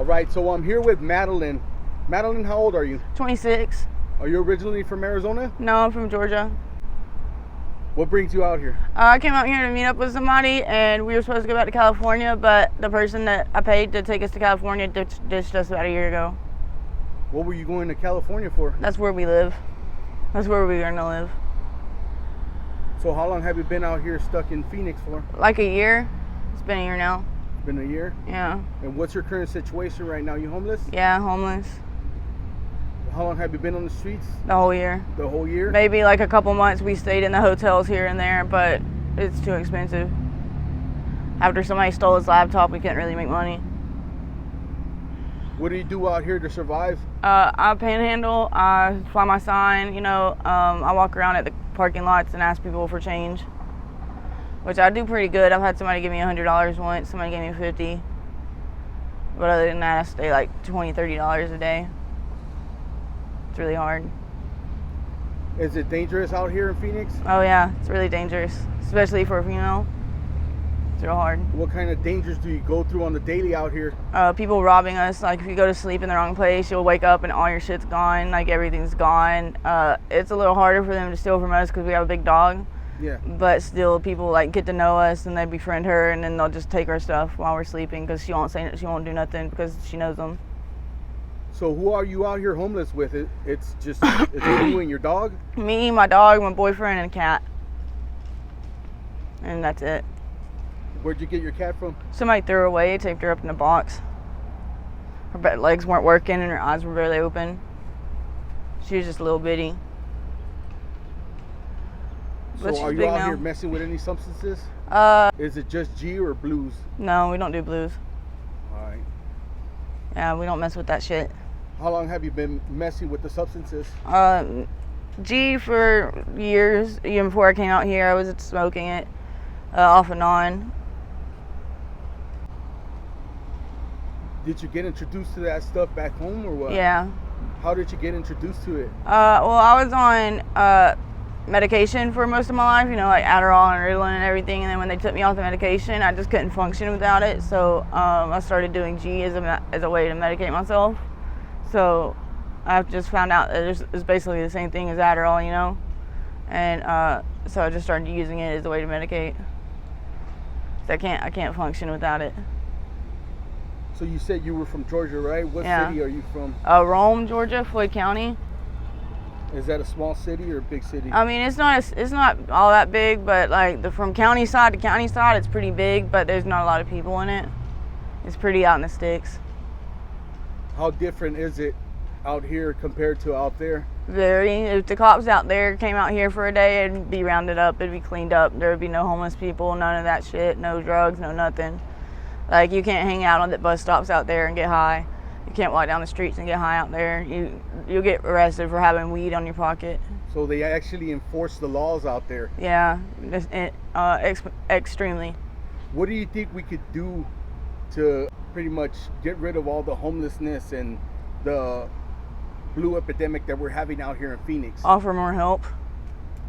All right, so I'm here with Madeline. Madeline, how old are you? 26. Are you originally from Arizona? No, I'm from Georgia. What brings you out here? I came out here to meet up with somebody, and we were supposed to go back to California, but the person that I paid to take us to California ditched us about a year ago. What were you going to California for? That's where we live. That's where we're going to live. So how long have you been out here stuck in Phoenix for? Like a year. It's been a year now. It's been a year? Yeah. And what's your current situation right now? You homeless? Yeah, homeless. How long have you been on the streets? The whole year. The whole year? Maybe like a couple months we stayed in the hotels here and there, but it's too expensive. After somebody stole his laptop, we couldn't really make money. What do you do out here to survive? I panhandle, I fly my sign, I walk around at the parking lots and ask people for change, which I do pretty good. I've had somebody give me $100 once, somebody gave me $50. But other than that, I stay like $20, $30 a day. It's really hard. Is it dangerous out here in Phoenix? Oh yeah, it's really dangerous, especially for a female. It's real hard. What kind of dangers do you go through on the daily out here? People robbing us. Like if you go to sleep in the wrong place, you'll wake up and all your shit's gone. Like everything's gone. It's a little harder for them to steal from us because we have a big dog. Yeah. But still, people like get to know us and they befriend her, and then they'll just take our stuff while we're sleeping because she won't do nothing because she knows them. So who are you out here homeless with? It's just it's you and your dog? Me, my dog, my boyfriend, and a cat. And that's it. Where'd you get your cat from? Somebody threw her away, taped her up in a box. Her legs weren't working and her eyes were barely open. She was just a little bitty. So are you out here messing with any substances? Is it just G or blues? No, we don't do blues. All right. Yeah, we don't mess with that shit. How long have you been messing with the substances? G for years. Even before I came out here, I was smoking it off and on. Did you get introduced to that stuff back home or what? Yeah. How did you get introduced to it? Well, I was on medication for most of my life, like Adderall and Ritalin and everything. And then when they took me off the medication, I just couldn't function without it. So I started doing G as a way to medicate myself. So I just found out that it's basically the same thing as Adderall, And so I just started using it as a way to medicate. So I can't function without it. So you said you were from Georgia, right? What city are you from? Rome, Georgia, Floyd County. Is that a small city or a big city? I mean, it's not all that big, but like from county side to county side, it's pretty big, but there's not a lot of people in it. It's pretty out in the sticks. How different is it out here compared to out there? Very. If the cops out there came out here for a day, it'd be rounded up, it'd be cleaned up. There would be no homeless people, none of that shit, no drugs, no nothing. Like you can't hang out on the bus stops out there and get high. You can't walk down the streets and get high out there. You'll get arrested for having weed on your pocket. So they actually enforce the laws out there? Yeah, extremely. What do you think we could do to pretty much get rid of all the homelessness and the blue epidemic that we're having out here in Phoenix? Offer more help.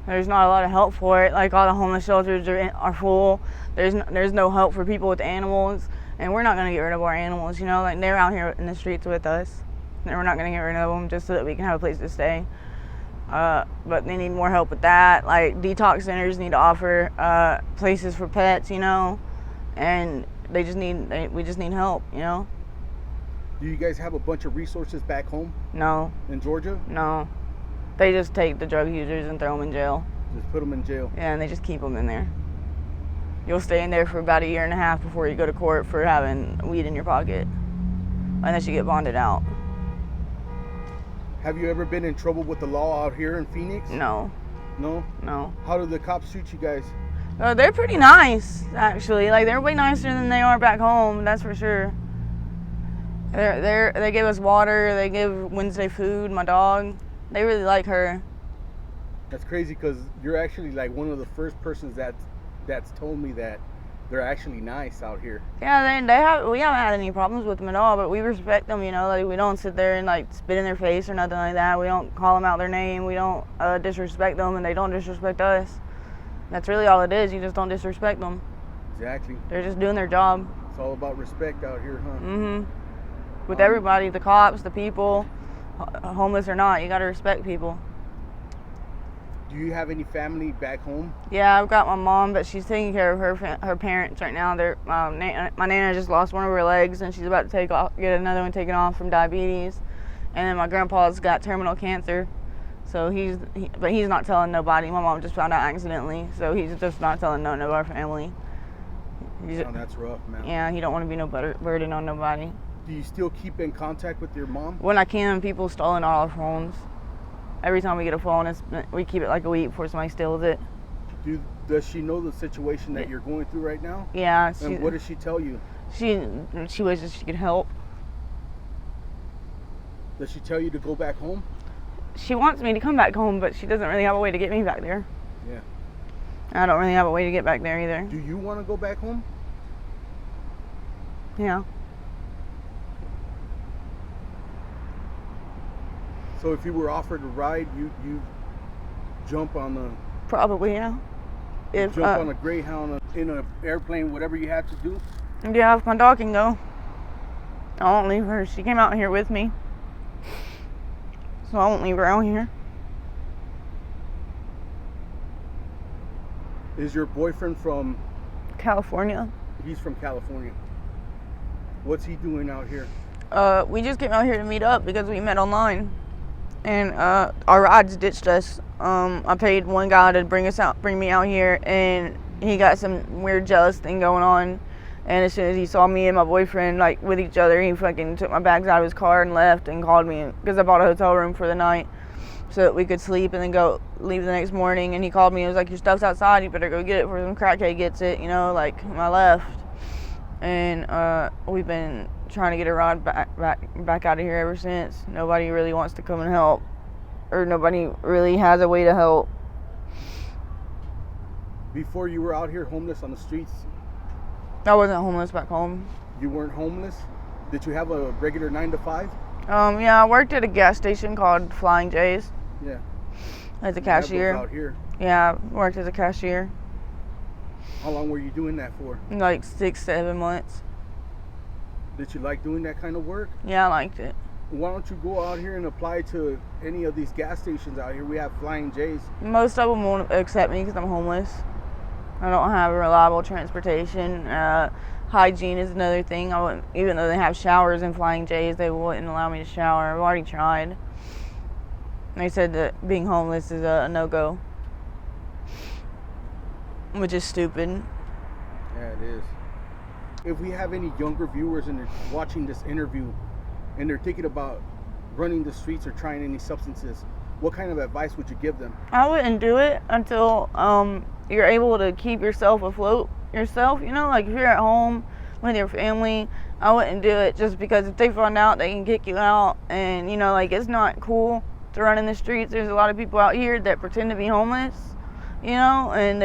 There's not a lot of help for it. Like all the homeless shelters are full. There's no help for people with animals, and we're not gonna get rid of our animals. Like they're out here in the streets with us, and we're not gonna get rid of them just so that we can have a place to stay. But they need more help with that. Like detox centers need to offer places for pets, and we just need help, Do you guys have a bunch of resources back home? No. In Georgia? No. They just take the drug users and throw them in jail. Just put them in jail? Yeah, and they just keep them in there. You'll stay in there for about a year and a half before you go to court for having weed in your pocket, unless you get bonded out. Have you ever been in trouble with the law out here in Phoenix? No. No? No. How do the cops treat you guys? They're pretty nice, actually. Like, they're way nicer than they are back home, that's for sure. They give us water, they give Wednesday food, my dog. They really like her. That's crazy because you're actually like one of the first persons that's told me that they're actually nice out here. Yeah, we haven't had any problems with them at all, but we respect them, like we don't sit there and like spit in their face or nothing like that. We don't call them out their name. We don't disrespect them, and they don't disrespect us. That's really all it is. You just don't disrespect them. Exactly. They're just doing their job. It's all about respect out here, huh? Mm-hmm. with everybody, the cops, the people, homeless or not. You got to respect people. Do you have any family back home? Yeah, I've got my mom, but she's taking care of her parents right now. My nana just lost one of her legs, and she's about to get another one taken off from diabetes. And then my grandpa's got terminal cancer, so but he's not telling nobody. My mom just found out accidentally, so he's just not telling none of our family. Oh, that's rough, man. Yeah, he don't want to be no burden on nobody. Do you still keep in contact with your mom? When I can, people stolen all our phones. Every time we get a phone, we keep it like a week before somebody steals it. Does she know the situation that you're going through right now? Yeah. And what does she tell you? She wishes she could help. Does she tell you to go back home? She wants me to come back home, but she doesn't really have a way to get me back there. Yeah. I don't really have a way to get back there either. Do you want to go back home? Yeah. So if you were offered a ride, you jump on the... Probably, yeah. Jump on a Greyhound, in an airplane, whatever you have to do? Yeah, if my dog can go. I won't leave her. She came out here with me. So I won't leave her out here. Is your boyfriend from... California. He's from California. What's he doing out here? We just came out here to meet up because we met online. And our rides ditched us. I paid one guy to bring me out here, and he got some weird jealous thing going on. And as soon as he saw me and my boyfriend like with each other, he fucking took my bags out of his car and left and called me because I bought a hotel room for the night so that we could sleep and then leave the next morning. And he called me and was like, "Your stuff's outside. You better go get it before some crackhead gets it." You know, like I left. And we've been trying to get a ride back out of here ever since. Nobody really wants to come and help, or nobody really has a way to help. Before you were out here homeless on the streets? I wasn't homeless back home. You weren't homeless? Did you have a regular 9 to 5? Yeah, I worked at a gas station called Flying J's. Yeah. As a cashier. Out here. Yeah, I worked as a cashier. How long were you doing that for? Like 6-7 months. Did you like doing that kind of work? Yeah, I liked it. Why don't you go out here and apply to any of these gas stations out here? We have Flying J's. Most of them won't accept me because I'm homeless. I don't have reliable transportation. Hygiene is another thing. Even though they have showers in Flying J's, they wouldn't allow me to shower. I've already tried. They said that being homeless is a no-go, which is stupid. Yeah, it is. If we have any younger viewers and they're watching this interview and they're thinking about running the streets or trying any substances, what kind of advice would you give them? I wouldn't do it until you're able to keep yourself afloat yourself. You know, like if you're at home with your family, I wouldn't do it just because if they find out, they can kick you out. And, you know, like it's not cool to run in the streets. There's a lot of people out here that pretend to be homeless, you know, and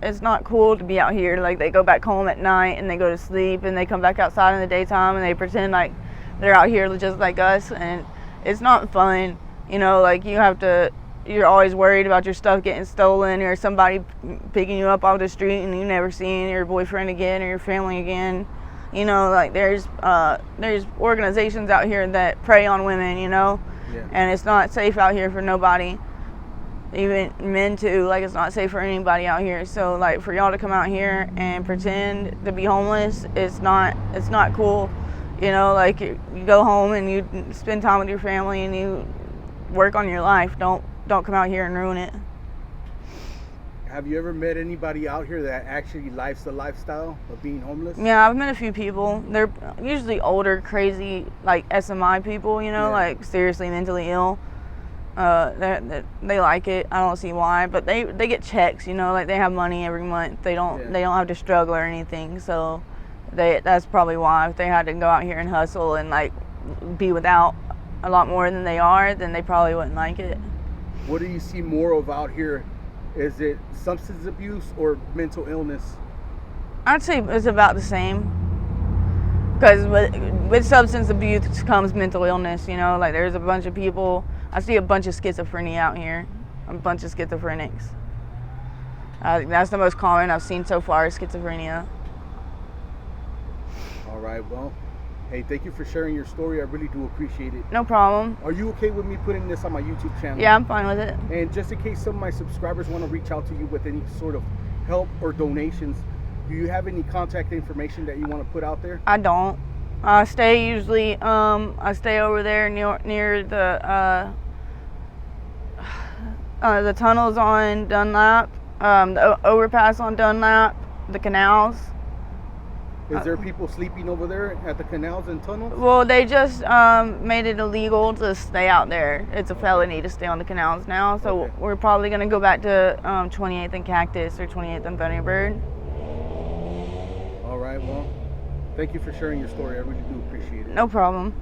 it's not cool to be out here. Like they go back home at night and they go to sleep and they come back outside in the daytime and they pretend like they're out here just like us, and it's not fun. You know, like you're always worried about your stuff getting stolen or somebody picking you up off the street and you never seeing your boyfriend again or your family again. You know, like there's organizations out here that prey on women, you know, yeah. And it's not safe out here for nobody, even men too. Like it's not safe for anybody out here. So like for y'all to come out here and pretend to be homeless, it's not cool. You know, like you go home and you spend time with your family and you work on your life. Don't come out here and ruin it. Have you ever met anybody out here that actually likes the lifestyle of being homeless? Yeah, I've met a few people. They're usually older, crazy, like SMI people, you know, like seriously mentally ill. They like it. I don't see why, but they get checks, you know, like they have money every month. They don't have to struggle or anything. So that's probably why. If they had to go out here and hustle and like be without a lot more than they are, then they probably wouldn't like it. What do you see more of out here? Is it substance abuse or mental illness? I'd say it's about the same. Because with substance abuse comes mental illness, you know, like there's a bunch of people. I see a bunch of schizophrenia out here, a bunch of schizophrenics. That's the most common I've seen so far is schizophrenia. All right, well, Hey, thank you for sharing your story. I really do appreciate it. No problem. Are you okay with me putting this on my YouTube channel? Yeah, I'm fine with it. And just in case some of my subscribers want to reach out to you with any sort of help or donations, do you have any contact information that you want to put out there? I don't. I stay over there near the tunnels on Dunlap, the overpass on Dunlap, the canals. Is there people sleeping over there at the canals and tunnels? Well, they just made it illegal to stay out there. It's a felony to stay on the canals now, so Okay. we're probably going to go back to 28th and Cactus or 28th and Thunderbird. All right, well, thank you for sharing your story. I really do appreciate it. No problem.